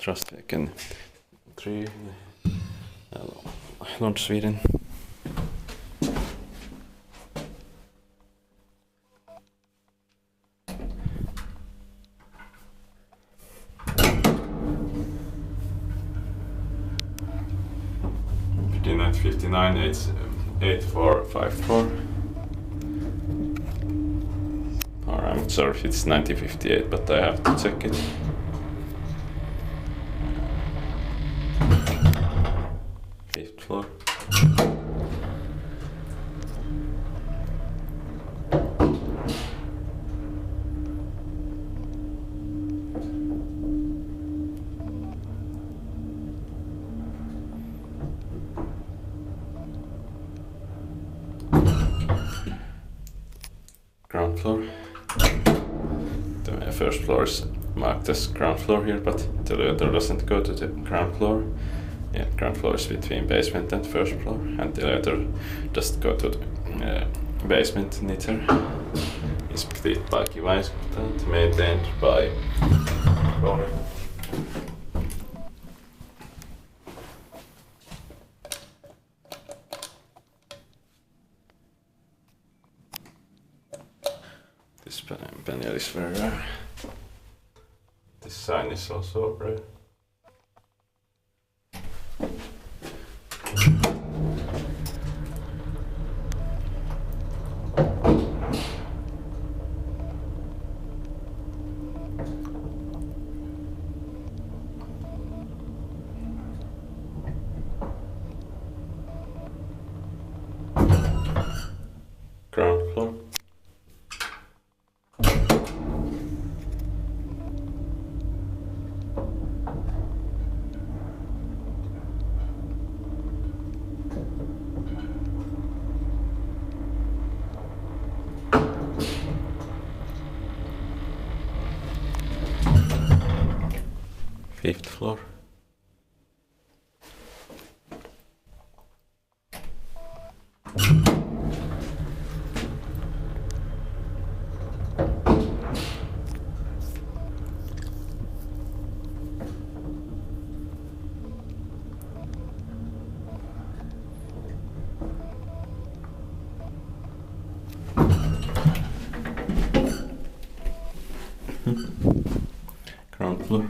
Trastvägen 3, Lund, Sweden. $59 8454. Or I'm not sure if it's 1958, but I have to check it. Fifth floor. Ground floor. The first floor is marked as ground floor here, but the elevator doesn't go to the ground floor. Yeah, ground floor is between basement and first floor, and the elevator doesn't go to the basement neither. It's split by Kone, maintained by Kone. This panel is very rare. This sign is also rare. Ground floor. Fifth floor. Ground floor.